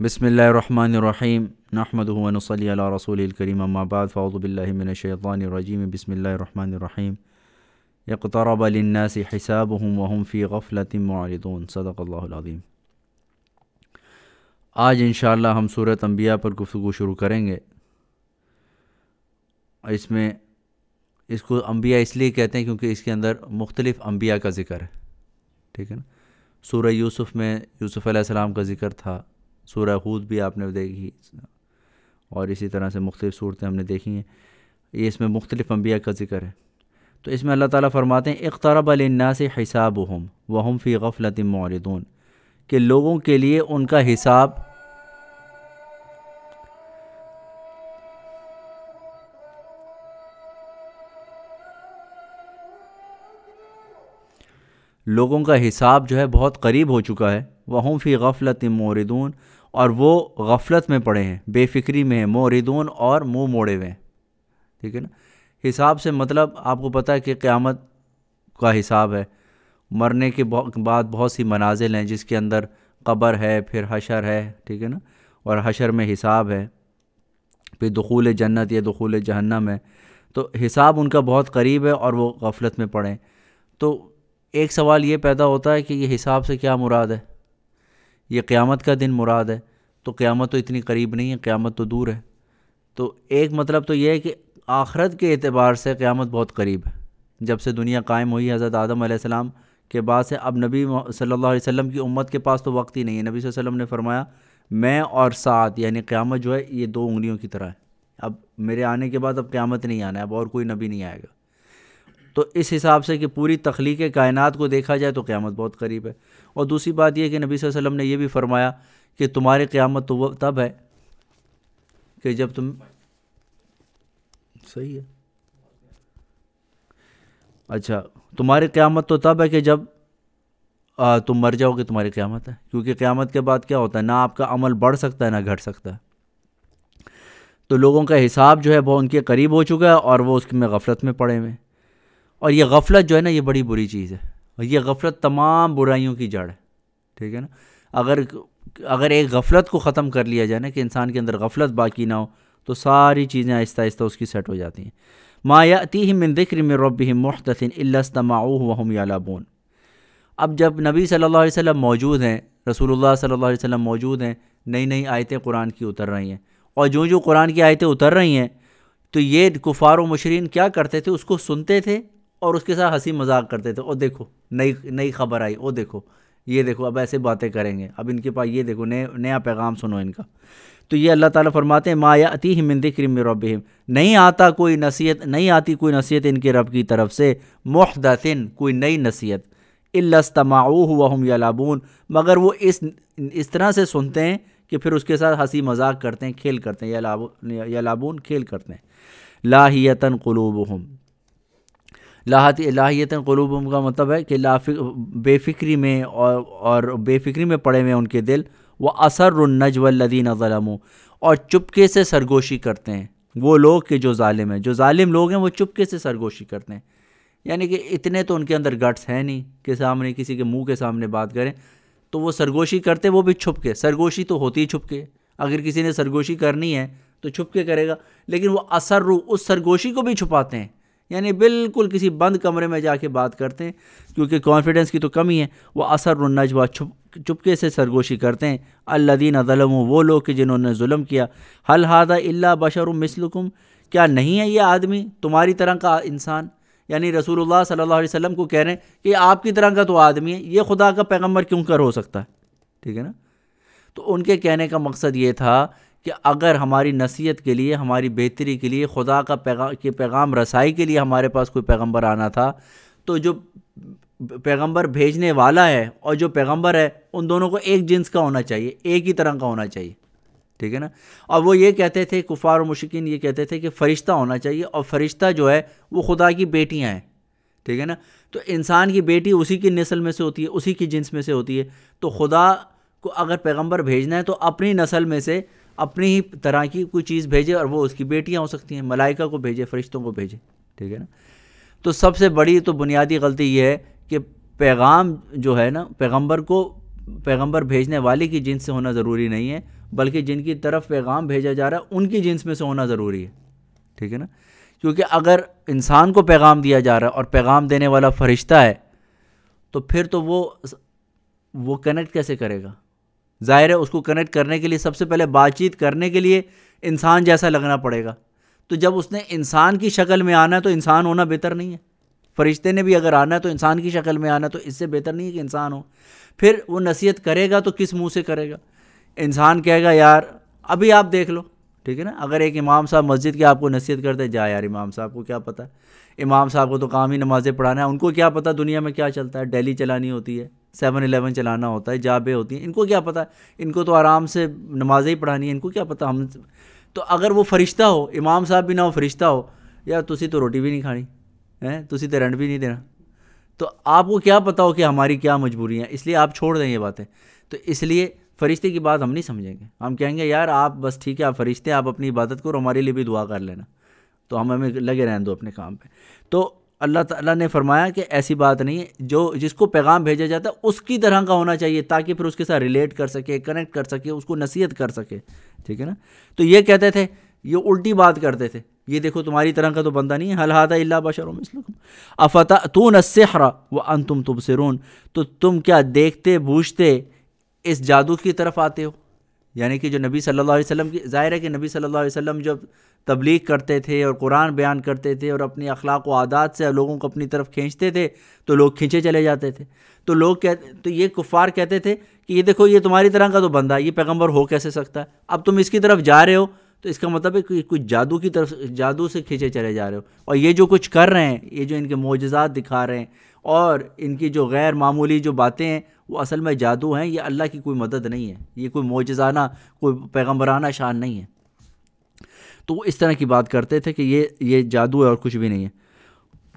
بسم اللہ الرحمن الرحیم نحمدہ و نصلی علی رسول الکریم اما بعد فاعوذ باللہ من الشیطان الرجیم بسم اللہ الرحمن الرحیم اقترب للناس حسابهم وهم فی غفلۃ معرضون صدق اللہ العظیم۔ آج انشاءاللہ ہم سورۃ انبیاء پر گفتگو شروع کریں گے۔ اس کو انبیاء اس لیے کہتے ہیں کیونکہ اس کے اندر مختلف انبیاء کا ذکر ہے، ٹھیک ہے نا۔ سورہ یوسف میں یوسف علیہ السلام کا ذکر تھا، سورہ ہود بھی آپ نے دیکھی، اور اسی طرح سے مختلف صورتیں ہم نے دیکھی ہیں، یہ اس میں مختلف انبیاء کا ذکر ہے۔ تو اس میں اللہ تعالیٰ فرماتے ہیں اقترب للناس حسابهم وهم فی غفلۃ معرضون، کہ لوگوں کے لیے ان کا حساب جو ہے بہت قریب ہو چکا ہے۔ وَهُمْ فِي غَفْلَةٍ مُعْرِضُونَ، اور وہ غفلت میں پڑے ہیں، بے فکری میں ہیں، معرضون اور منہ موڑے ہوئے ہیں، ٹھیک ہے نا۔ حساب سے مطلب آپ کو پتہ ہے کہ قیامت کا حساب ہے، مرنے کے بعد بہت سی منازل ہیں جس کے اندر قبر ہے، پھر حشر ہے، ٹھیک ہے نا، اور حشر میں حساب ہے، پھر دخول جنت یا دخول جہنم ہے۔ تو حساب ان کا بہت قریب ہے اور وہ غفلت میں پڑے ہیں۔ تو ایک سوال یہ پیدا ہوتا ہے کہ یہ حساب سے کیا مراد ہے؟ یہ قیامت کا دن مراد ہے، تو قیامت تو اتنی قریب نہیں ہے، قیامت تو دور ہے۔ تو ایک مطلب تو یہ ہے کہ آخرت کے اعتبار سے قیامت بہت قریب ہے۔ جب سے دنیا قائم ہوئی حضرت آدم علیہ السلام کے بعد سے اب نبی صلی اللہ علیہ وسلم کی امت کے پاس تو وقت ہی نہیں ہے۔ نبی صلی اللہ علیہ وسلم نے فرمایا میں اور ساتھ یعنی قیامت جو ہے یہ 2 انگلیوں کی طرح ہے، اب میرے آنے کے بعد اب قیامت نہیں آنا ہے، اب اور کوئی نبی نہیں آئے گا۔ تو اس حساب سے کہ پوری تخلیق کائنات کو دیکھا جائے تو قیامت بہت قریب ہے۔ اور دوسری بات یہ کہ نبی صلی اللہ علیہ وسلم نے یہ بھی فرمایا کہ تمہاری قیامت تو وہ تب ہے کہ جب تم صحیح ہے، اچھا، تمہاری قیامت تو تب ہے کہ جب تم مر جاؤ گے، تمہاری قیامت ہے، کیونکہ قیامت کے بعد کیا ہوتا ہے، نہ آپ کا عمل بڑھ سکتا ہے نہ گھٹ سکتا ہے۔ تو لوگوں کا حساب جو ہے وہ ان کے قریب ہو چکا ہے اور وہ اس میں غفلت میں پڑے ہوئے ہیں۔ اور یہ غفلت جو ہے نا یہ بڑی بری چیز ہے، اور یہ غفلت تمام برائیوں کی جڑ ہے، ٹھیک ہے نا۔ اگر ایک غفلت کو ختم کر لیا جائے نا کہ انسان کے اندر غفلت باقی نہ ہو تو ساری چیزیں آہستہ آہستہ اس کی سیٹ ہو جاتی ہیں۔ ما یأتیہم من ذکر من ربہم محدث الا استمعوہ وہم یلعبون۔ اب جب نبی صلی اللہ علیہ وسلم موجود ہیں، رسول اللہ صلی اللہ علیہ وسلم موجود ہیں، نئی نئی آیتیں قرآن کی اتر رہی ہیں، اور جو قرآن کی آیتیں اتر رہی ہیں تو یہ کفار و مشرکین کیا کرتے تھے، اس کو سنتے تھے اور اس کے ساتھ ہنسی مذاق کرتے تھے۔ اور دیکھو نئی خبر آئی، اور دیکھو یہ دیکھو اب ایسے باتیں کریں گے، اب ان کے پاس یہ دیکھو نیا پیغام سنو ان کا۔ تو یہ اللہ تعالیٰ فرماتے ہیں ما یأتیہم من ذکر من ربہم، نہیں آتی کوئی نصیحت ان کے رب کی طرف سے، محدث کوئی نئی نصیحت، الا استمعوہ وہم یلعبون، مگر وہ اس طرح سے سنتے ہیں کہ پھر اس کے ساتھ ہنسی مذاق کرتے ہیں، کھیل کرتے ہیں، یلعبون کھیل کرتے ہیں۔ لاہیۃ قلوبہم، لاہیتاً قلوبہم کا مطلب ہے کہ بے فکری میں اور بے فکری میں پڑے ہوئے ان کے دل، وَأَسَرُّ النَّجْوَى الَّذِينَ ظَلَمُوا، اور چپکے سے سرگوشی کرتے ہیں وہ لوگ کہ جو ظالم ہیں، جو ظالم لوگ ہیں وہ چپکے سے سرگوشی کرتے ہیں، یعنی کہ اتنے تو ان کے اندر گٹس ہیں نہیں کہ سامنے کسی کے منہ کے سامنے بات کریں، تو وہ سرگوشی کرتے وہ بھی چھپ کے، سرگوشی تو ہوتی ہی چھپ کے، اگر کسی نے سرگوشی کرنی ہے تو چھپ کے کرے گا، لیکن وہ اثر اس سرگوشی کو بھی چھپاتے ہیں، یعنی بالکل کسی بند کمرے میں جا کے بات کرتے ہیں کیونکہ کانفیڈنس کی تو کمی ہے۔ وہ اثر النجوہ چپکے سے سرگوشی کرتے ہیں، الذین ظلموا وہ لوگ کہ جنہوں نے ظلم کیا، هل هذا الا بشر مثلکم، کیا نہیں ہے یہ آدمی تمہاری طرح کا انسان، یعنی رسول اللہ صلی اللہ علیہ وسلم کو کہہ رہے ہیں کہ آپ کی طرح کا تو آدمی ہے، یہ خدا کا پیغمبر کیوں کر ہو سکتا ہے، ٹھیک ہے نا۔ تو ان کے کہنے کا مقصد یہ تھا کہ اگر ہماری نصیحت کے لیے، ہماری بہتری کے لیے، خدا کا پیغام رسائی کے لیے ہمارے پاس کوئی پیغمبر آنا تھا، تو جو پیغمبر بھیجنے والا ہے اور جو پیغمبر ہے ان دونوں کو ایک جنس کا ہونا چاہیے، ایک ہی طرح کا ہونا چاہیے، ٹھیک ہے نا۔ اور وہ یہ کہتے تھے، کفار و مشرکین یہ کہتے تھے کہ فرشتہ ہونا چاہیے، اور فرشتہ جو ہے وہ خدا کی بیٹیاں ہیں، ٹھیک ہے نا۔ تو انسان کی بیٹی اسی کی نسل میں سے ہوتی ہے، اسی کی جنس میں سے ہوتی ہے، تو خدا کو اگر پیغمبر بھیجنا ہے تو اپنی نسل میں سے اپنی ہی طرح کی کوئی چیز بھیجے، اور وہ اس کی بیٹیاں ہو سکتی ہیں، ملائکہ کو بھیجے، فرشتوں کو بھیجے، ٹھیک ہے نا۔ تو سب سے بڑی تو بنیادی غلطی یہ ہے کہ پیغام جو ہے نا، پیغمبر کو پیغمبر بھیجنے والے کی جنس سے ہونا ضروری نہیں ہے، بلکہ جن کی طرف پیغام بھیجا جا رہا ہے ان کی جنس میں سے ہونا ضروری ہے، ٹھیک ہے نا؟ کیونکہ اگر انسان کو پیغام دیا جا رہا ہے اور پیغام دینے والا فرشتہ ہے تو پھر تو وہ کنیکٹ کیسے کرے گا؟ ظاہر ہے اس کو کنیکٹ کرنے کے لیے سب سے پہلے بات چیت کرنے کے لیے انسان جیسا لگنا پڑے گا، تو جب اس نے انسان کی شکل میں آنا ہے تو انسان ہونا بہتر نہیں ہے؟ فرشتے نے بھی اگر آنا ہے تو انسان کی شکل میں آنا ہے، تو اس سے بہتر نہیں ہے کہ انسان ہو؟ پھر وہ نصیحت کرے گا تو کس منہ سے کرے گا؟ انسان کہے گا یار ابھی آپ دیکھ لو، ٹھیک ہے نا؟ اگر ایک امام صاحب مسجد کے آپ کو نصیحت کرتے، جا یار امام صاحب کو کیا پتہ ہے، امام صاحب کو تو کام ہی نمازیں پڑھانا ہے، ان کو کیا پتہ دنیا میں کیا چلتا ہے، ڈیلی چلانی ہوتی ہے، 7-11 چلانا ہوتا ہے، جابیں ہوتی ہیں، ان کو کیا پتہ، ان کو تو آرام سے نمازیں ہی پڑھانی ہے، ان کو کیا پتہ ہم تو اگر وہ فرشتہ ہو، امام صاحب بھی نہ ہو، فرشتہ ہو، یار تسی تو روٹی بھی نہیں کھانی ہے، تسی تو رینٹ بھی نہیں دینا، تو آپ کو کیا پتہ ہو کہ ہماری کیا مجبوریاں ہیں، اس لیے آپ چھوڑ دیں یہ باتیں۔ تو اس لیے فرشتے کی بات ہم نہیں سمجھیں گے، ہم کہیں گے یار آپ بس ٹھیک ہے، آپ فرشتے، آپ اپنی عبادت کرو، ہمارے لیے بھی دعا کر لینا، تو ہمیں لگے رہنے دو اپنے کام پہ۔ تو اللہ تعالیٰ نے فرمایا کہ ایسی بات نہیں ہے، جس کو پیغام بھیجا جاتا ہے اس کی طرح کا ہونا چاہیے، تاکہ پھر اس کے ساتھ ریلیٹ کر سکے، کنیکٹ کر سکے، اس کو نصیحت کر سکے، ٹھیک ہے نا؟ تو یہ کہتے تھے، یہ الٹی بات کرتے تھے، یہ دیکھو تمہاری طرح کا تو بندہ نہیں ہے، هل هذا الا بشر مثلکم افتأتون السحر وانتم تبصرون، تو تم کیا دیکھتے بوجھتے اس جادو کی طرف آتے ہو؟ یعنی کہ جو نبی صلی اللہ علیہ وسلم کی، ظاہر ہے کہ نبی صلی اللہ علیہ وسلم جب تبلیغ کرتے تھے اور قرآن بیان کرتے تھے اور اپنی اخلاق و عادات سے لوگوں کو اپنی طرف کھینچتے تھے تو لوگ کھینچے چلے جاتے تھے، تو یہ کفار کہتے تھے کہ یہ دیکھو یہ تمہاری طرح کا تو بندہ ہے، یہ پیغمبر ہو کیسے سکتا ہے؟ اب تم اس کی طرف جا رہے ہو تو اس کا مطلب ہے کہ کچھ جادو کی طرف، جادو سے کھینچے چلے جا رہے ہو، اور یہ جو کچھ کر رہے ہیں، یہ جو ان کے معجزات دکھا رہے ہیں اور ان کی جو غیر معمولی جو باتیں ہیں وہ اصل میں جادو ہیں، یہ اللہ کی کوئی مدد نہیں ہے، یہ کوئی معجزانہ، کوئی پیغمبرانہ شان نہیں ہے۔ تو وہ اس طرح کی بات کرتے تھے کہ یہ جادو ہے اور کچھ بھی نہیں ہے۔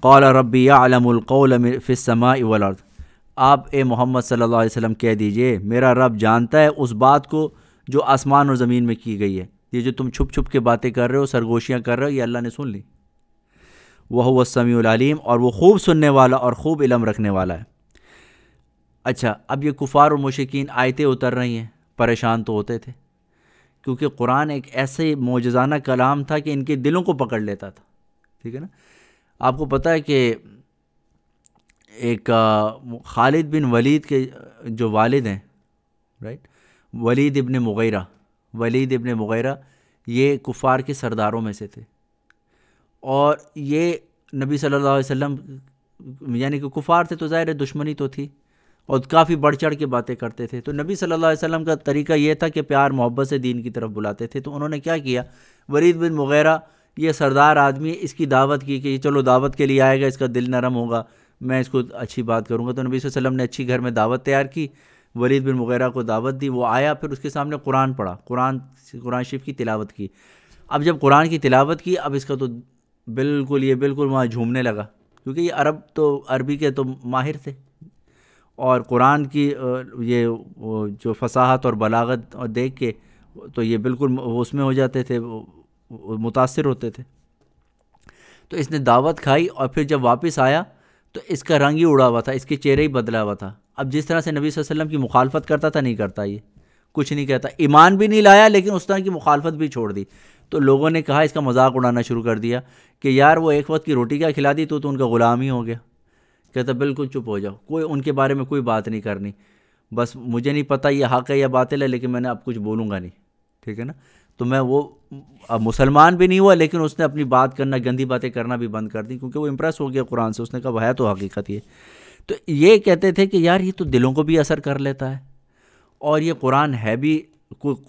قال ربی یعلم القول فی السماء والارض، آپ اے محمد صلی اللہ علیہ وسلم کہہ دیجئے میرا رب جانتا ہے اس بات کو جو آسمان اور زمین میں کی گئی ہے، یہ جو تم چھپ چھپ کے باتیں کر رہے ہو، سرگوشیاں کر رہے ہو، یہ اللہ نے سن لی۔ وَهُوَ السَّمِيعُ الْعَلِيمُ، اور وہ خوب سننے والا اور خوب علم رکھنے والا ہے۔ اچھا، اب یہ کفار و مشرکین آیتیں اتر رہی ہیں، پریشان تو ہوتے تھے، کیونکہ قرآن ایک ایسے معجزانہ کلام تھا کہ ان کے دلوں کو پکڑ لیتا تھا، ٹھیک ہے نا؟ آپ کو پتہ ہے کہ ایک خالد بن ولید کے جو والد ہیں، رائٹ، ولید ابن مغیرہ یہ کفار کے سرداروں میں سے تھے، اور یہ نبی صلی اللہ علیہ وسلم، یعنی کہ کفار تھے تو ظاہر دشمنی تو تھی، اور کافی بڑھ چڑھ کے باتیں کرتے تھے، تو نبی صلی اللہ علیہ وسلم کا طریقہ یہ تھا کہ پیار محبت سے دین کی طرف بلاتے تھے، تو انہوں نے کیا کیا، ولید بن مغیرہ یہ سردار آدمی، اس کی دعوت کی کہ چلو دعوت کے لیے آئے گا، اس کا دل نرم ہوگا، میں اس کو اچھی بات کروں گا، تو نبی صلی اللہ علیہ وسلم نے اچھی گھر میں دعوت تیار کی، ولید بن مغیرہ کو دعوت دی، وہ آیا، پھر اس کے سامنے قرآن پڑھا، قرآن شریف کی تلاوت کی۔ اب جب قرآن کی تلاوت کی، اب اس کا تو بالکل وہاں جھومنے لگا، کیونکہ یہ عربی کے تو ماہر تھے، اور قرآن کی یہ جو فصاحت اور بلاغت دیکھ کے تو یہ بالکل اس میں ہو جاتے تھے، متاثر ہوتے تھے۔ تو اس نے دعوت کھائی، اور پھر جب واپس آیا تو اس کا رنگ ہی اڑا ہوا تھا، اس کے چہرے ہی بدلا ہوا تھا۔ اب جس طرح سے نبی صلی اللہ علیہ وسلم کی مخالفت کرتا تھا، نہیں کرتا، یہ کچھ نہیں کہتا، ایمان بھی نہیں لایا، لیکن اس طرح کی مخالفت بھی چھوڑ دی۔ تو لوگوں نے کہا، اس کا مذاق اڑانا شروع کر دیا کہ یار وہ ایک وقت کی روٹی کیا کھلا دی، تو ان کا غلام ہی ہو گیا۔ کہتا بالکل چپ ہو جاؤ، کوئی ان کے بارے میں کوئی بات نہیں کرنی، بس مجھے نہیں پتہ یہ حق ہے یا باطل ہے، لیکن میں نے اب کچھ بولوں گا نہیں، ٹھیک ہے نا؟ تو میں وہ اب مسلمان بھی نہیں ہوا، لیکن اس نے اپنی بات کرنا، گندی باتیں کرنا بھی بند کر دی، کیونکہ وہ امپریس ہو گیا قرآن سے، اس نے کہا وہ ہے تو حقیقت یہ۔ تو یہ کہتے تھے کہ یار یہ تو دلوں کو بھی اثر کر لیتا ہے، اور یہ قرآن ہے بھی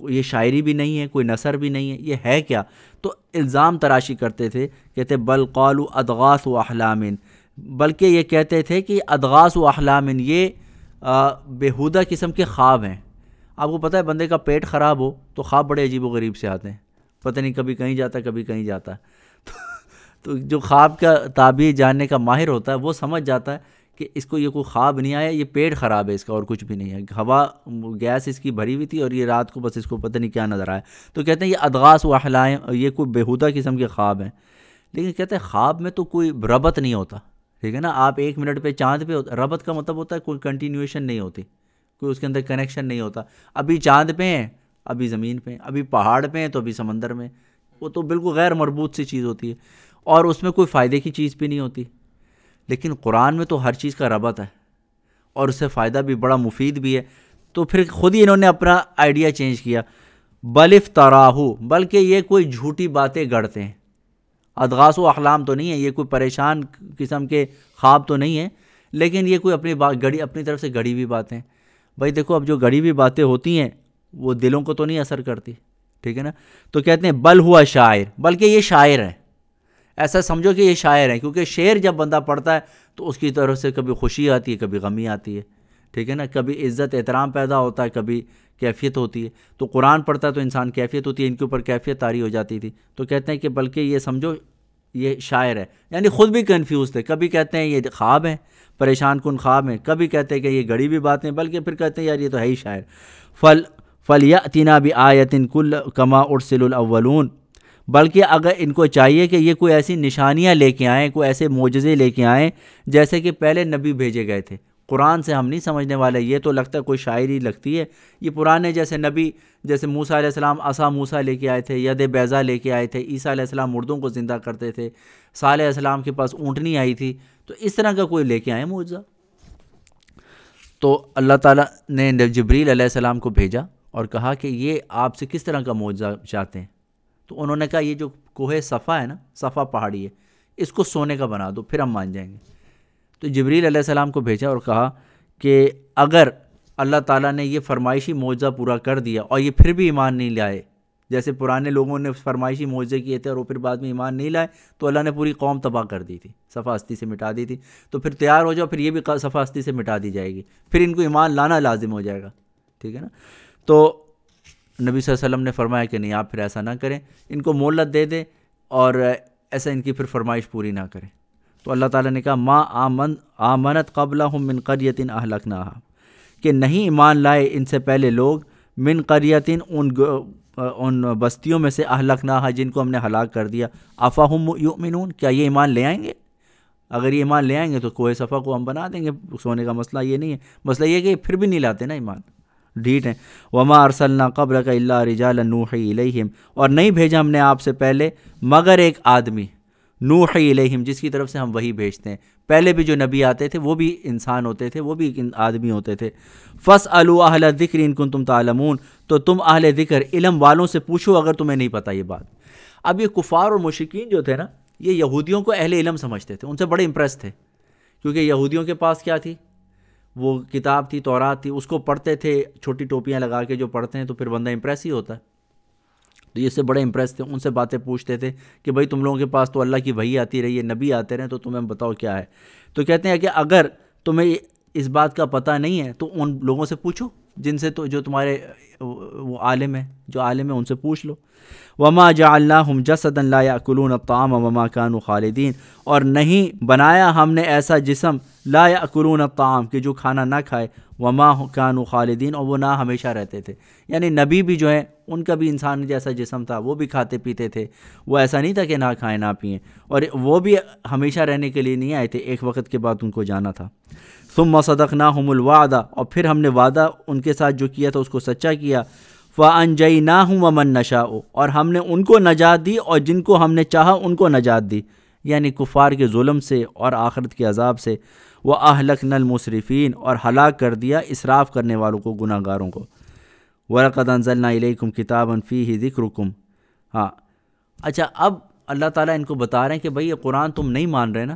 یہ شاعری بھی نہیں ہے، کوئی نثر بھی نہیں ہے، یہ ہے کیا؟ تو الزام تراشی کرتے تھے، کہتے بل قالوا اضغاث احلام، بلکہ یہ کہتے تھے کہ اضغاث احلام یہ بیہودہ قسم کے خواب ہیں۔ آپ کو پتہ ہے بندے کا پیٹ خراب ہو تو خواب بڑے عجیب و غریب سے آتے ہیں، پتہ نہیں کبھی کہیں جاتا ہے، کبھی کہیں جاتا ہے۔ تو جو خواب کا تعبیر جاننے کا ماہر ہوتا ہے وہ سمجھ جاتا ہے کہ اس کو یہ کوئی خواب نہیں آیا، یہ پیٹ خراب ہے اس کا، اور کچھ بھی نہیں ہے، ہوا گیس اس کی بھری ہوئی تھی، اور یہ رات کو بس اس کو پتہ نہیں کیا نظر آیا۔ تو کہتے ہیں یہ اضغاث و احلام، یہ کوئی بیہودہ قسم کے خواب ہیں۔ لیکن کہتے ہیں خواب میں تو کوئی ربط نہیں ہوتا، ٹھیک ہے نا؟ آپ 1 منٹ پہ چاند پہ ربط کا مطلب ہوتا ہے کوئی کنٹینیویشن نہیں ہوتی، کوئی اس کے اندر کنیکشن نہیں ہوتا. ابھی چاند پہ ہیں، ابھی زمین پہ ہیں، ابھی پہاڑ پہ ہیں تو ابھی سمندر میں. وہ تو بالکل غیر مربوط سی چیز ہوتی ہے اور اس میں کوئی فائدے کی چیز بھی نہیں ہوتی. لیکن قرآن میں تو ہر چیز کا ربط ہے اور اس سے فائدہ بھی بڑا مفید بھی ہے. تو پھر خود ہی انہوں نے اپنا آئیڈیا چینج کیا. بل افتراہ، بلکہ یہ کوئی جھوٹی باتیں گڑھتے ہیں. ادغاث و احلام تو نہیں ہے، یہ کوئی پریشان قسم کے خواب تو نہیں ہیں، لیکن یہ کوئی اپنی طرف سے گڑھی ہوئی باتیں. بھائی دیکھو، اب جو گڑھی ہوئی باتیں ہوتی ہیں وہ دلوں کو تو نہیں اثر کرتی، ٹھیک ہے نا. تو کہتے ہیں بل ہوا شاعر، بلکہ یہ شاعر ہے. ایسا سمجھو کہ یہ شاعر ہے، کیونکہ شعر جب بندہ پڑھتا ہے تو اس کی طرف سے کبھی خوشی آتی ہے، کبھی غمی آتی ہے، ٹھیک ہے نا. کبھی عزت احترام پیدا ہوتا ہے، کبھی کیفیت ہوتی ہے. تو قرآن پڑھتا ہے تو انسان کیفیت ہوتی ہے، ان کے اوپر کیفیت طاری ہو جاتی تھی. تو کہتے ہیں کہ بلکہ یہ سمجھو یہ شاعر ہے. یعنی خود بھی کنفیوز تھے. کبھی کہتے ہیں یہ خواب ہیں، پریشان کن خواب ہیں، کبھی کہتے ہیں کہ یہ گڑی بھی باتیں، بلکہ پھر کہتے ہیں یار یہ تو ہے ہی شاعر. فَلْيَأْتِنَا بِآیَةٍ كَمَا أُرْسِلَ الْأَوَّلُونَ، بلکہ اگر ان کو چاہیے کہ یہ کوئی ایسی نشانیاں لے کے آئیں، کوئی ایسے معجزے لے کے آئیں جیسے کہ پہلے نبی بھیجے گئے تھے. قرآن سے ہم نہیں سمجھنے والے، یہ تو لگتا ہے کوئی شاعری لگتی ہے. یہ پرانے جیسے نبی، جیسے موسیٰ علیہ السلام عصا موسیٰ لے کے آئے تھے، ید بیضا لے کے آئے تھے، عیسیٰ علیہ السلام مردوں کو زندہ کرتے تھے، صالح علیہ السلام کے پاس اونٹنی آئی تھی. تو اس طرح کا کوئی لے کے آئے معجزہ. تو اللہ تعالیٰ نے جبریل علیہ السلام کو بھیجا اور کہا کہ یہ آپ سے کس طرح کا معجزہ چاہتے ہیں. تو انہوں نے کہا یہ جو کوہ صفا ہے نا، صفا پہاڑی ہے، اس کو سونے کا بنا دو، پھر ہم مان جائیں گے. تو جبریل علیہ السلام کو بھیجا اور کہا کہ اگر اللہ تعالیٰ نے یہ فرمائشی معجزہ پورا کر دیا اور یہ پھر بھی ایمان نہیں لائے، جیسے پرانے لوگوں نے فرمائشی معجزے کیے تھے اور وہ پھر بعد میں ایمان نہیں لائے، تو اللہ نے پوری قوم تباہ کر دی تھی، صفا ہستی سے مٹا دی تھی. تو پھر تیار ہو جاؤ، پھر یہ بھی صفا ہستی سے مٹا دی جائے گی، پھر ان کو ایمان لانا لازم ہو جائے گا، ٹھیک ہے نا. تو نبی صلی اللہ علیہ وسلم نے فرمایا کہ نہیں، آپ پھر ایسا نہ کریں، ان کو مہلت دے دیں اور ایسا ان کی پھر فرمائش پوری نہ کریں. تو اللہ تعالیٰ نے کہا ما آمنت قبلہم من قریۃ اہلکناہا، کہ نہیں ایمان لائے ان سے پہلے لوگ، من قریۃ ان بستیوں میں سے، اہلکناہا جن کو ہم نے ہلاک کر دیا. افہم یؤمنون، کیا یہ ایمان لے آئیں گے؟ اگر یہ ایمان لے آئیں گے تو کوہ صفا کو ہم بنا دیں گے سونے کا. مسئلہ یہ نہیں ہے، مسئلہ یہ کہ پھر بھی نہیں لاتے نا ایمان، ڈھیٹ ہیں. وما ارسلنا قبلک الا رجالا نوحی الیہم، اور نہیں بھیجا ہم نے آپ سے پہلے مگر ایک آدمی، نوحی الیہم، جس کی طرف سے ہم وحی بھیجتے ہیں. پہلے بھی جو نبی آتے تھے وہ بھی انسان ہوتے تھے، وہ بھی آدمی ہوتے تھے. فاسألوا اہل الذکر ان کنتم تعلمون، تو تم اہل ذکر علم والوں سے پوچھو اگر تمہیں نہیں پتہ یہ بات. اب یہ کفار اور مشرکین جو تھے نا، یہ یہودیوں کو اہل علم سمجھتے تھے، ان سے بڑے امپریس تھے، کیونکہ یہودیوں کے پاس کیا تھی؟ وہ کتاب تھی، تورات تھی، اس کو پڑھتے تھے، چھوٹی ٹوپیاں لگا کے جو پڑھتے ہیں تو پھر بندہ امپریس ہی ہوتا ہے. تو یہ سے بڑے امپریس تھے، ان سے باتیں پوچھتے تھے کہ بھائی تم لوگوں کے پاس تو اللہ کی وحی آتی رہی ہے، نبی آتے رہے، تو تمہیں بتاؤ کیا ہے. تو کہتے ہیں کہ اگر تمہیں اس بات کا پتہ نہیں ہے تو ان لوگوں سے پوچھو جن سے تو جو تمہارے وہ عالم ہے، جو عالم ہے ان سے پوچھ لو. وما جعلناہم جسدا لا یاکلون الطعام وما كانوا خالدین، اور نہیں بنایا ہم نے ایسا جسم لا یاکلون الطعام، کہ جو کھانا نہ کھائے، وما كانوا خالدین، اور وہ نہ ہمیشہ رہتے تھے. یعنی نبی بھی جو ہیں ان کا بھی انسان جیسا جسم تھا، وہ بھی کھاتے پیتے تھے، وہ ایسا نہیں تھا کہ نہ کھائیں نہ پئیں، اور وہ بھی ہمیشہ رہنے کے لیے نہیں آئے تھے، ایک وقت کے بعد ان کو جانا تھا. ثم صدقناہم الوعد، اور پھر ہم نے وعدہ ان کے ساتھ جو کیا تھا اس کو سچا کیا. فانجیناہم ومن نشاء، اور ہم نے ان کو نجات دی اور جن کو ہم نے چاہا ان کو نجات دی، یعنی کفار کے ظلم سے اور آخرت کے عذاب سے. واہلکنا المسرفین، اور ہلاک کر دیا اسراف کرنے والوں کو، گناہ گاروں کو. وَلَقَدْ أَنزَلْنَا إِلَيْكُمْ كِتَابًا فِيهِ ذِكْرُكُمْ. ہاں اچھا، اب اللہ تعالیٰ ان کو بتا رہے ہیں کہ بھئی یہ قرآن تم نہیں مان رہے نا،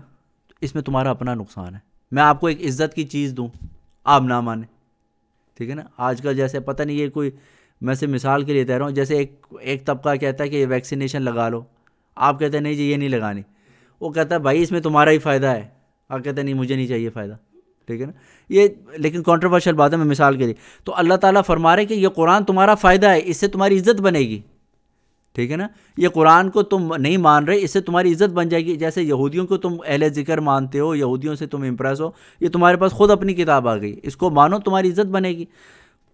اس میں تمہارا اپنا نقصان ہے. میں آپ کو ایک عزت کی چیز دوں، آپ نہ مانیں، ٹھیک ہے نا. آج کل جیسے پتہ نہیں یہ کوئی، میں سے مثال کے لیے کہہ رہا ہوں، جیسے ایک طبقہ کہتا ہے کہ یہ ویکسینیشن لگا لو، آپ کہتے ہیں نہیں جی یہ نہیں لگانی، وہ کہتا ہے بھائی اس میں تمہارا ہی فائدہ ہے، آپ کہتے ہیں نہیں مجھے نہیں چاہیے فائدہ، ٹھیک ہے نا. یہ لیکن کنٹروورشل بات ہے، میں مثال کے لیے. تو اللہ تعالیٰ فرما رہے کہ یہ قرآن تمہارا فائدہ ہے، اس سے تمہاری عزت بنے گی، ٹھیک ہے نا. یہ قرآن کو تم نہیں مان رہے، اس سے تمہاری عزت بن جائے گی. جیسے یہودیوں کو تم اہل ذکر مانتے ہو، یہودیوں سے تم امپریس ہو، یہ تمہارے پاس خود اپنی کتاب آ گئی، اس کو مانو تمہاری عزت بنے گی.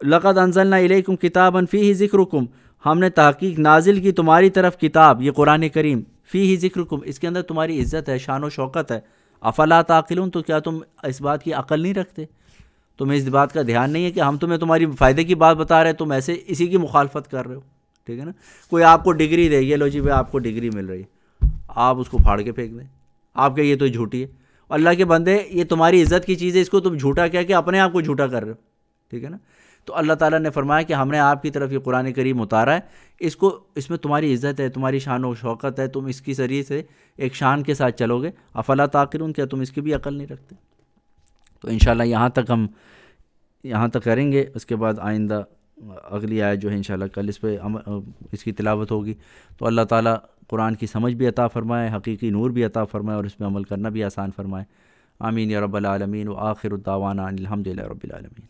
لقد انزلنا الیکم کتابا فیہ ذکرکم، ہم نے تحقیق نازل کی تمہاری طرف کتاب، یہ قرآن کریم، فیہ ذکرکم، اس کے اندر تمہاری عزت ہے، شان و شوکت ہے. افلا تعقلون، تو کیا تم اس بات کی عقل نہیں رکھتے؟ تمہیں اس بات کا دھیان نہیں ہے کہ ہم تمہیں تمہاری فائدے کی بات بتا رہے ہیں، تم ایسے اسی کی مخالفت کر رہے ہو، ٹھیک ہے نا. کوئی آپ کو ڈگری دے، یہ لو جی بھائی آپ کو ڈگری مل رہی ہے، آپ اس کو پھاڑ کے پھینک دیں، آپ کہ یہ تو جھوٹی ہے. اور اللہ کے بندے، یہ تمہاری عزت کی چیز ہے، اس کو تم جھوٹا کہہ کے اپنے آپ کو جھوٹا کر رہے ہو، ٹھیک ہے نا. تو اللہ تعالیٰ نے فرمایا کہ ہم نے آپ کی طرف یہ قرآن کریم اتارا ہے، اس میں تمہاری عزت ہے، تمہاری شان و شوکت ہے، تم اس کی ذریعے سے ایک شان کے ساتھ چلو گے. افلا تعقلون، کیا تم اس کی بھی عقل نہیں رکھتے؟ تو انشاءاللہ یہاں تک کریں گے. اس کے بعد آئندہ اگلی آیت جو ہے انشاءاللہ کل اس کی تلاوت ہوگی. تو اللہ تعالیٰ قرآن کی سمجھ بھی عطا فرمائے، حقیقی نور بھی عطا فرمائے، اور اس میں عمل کرنا بھی آسان فرمائے. آمین یا رب العالمین. وآخر الدعوانا ان الحمد للہ رب العالمین.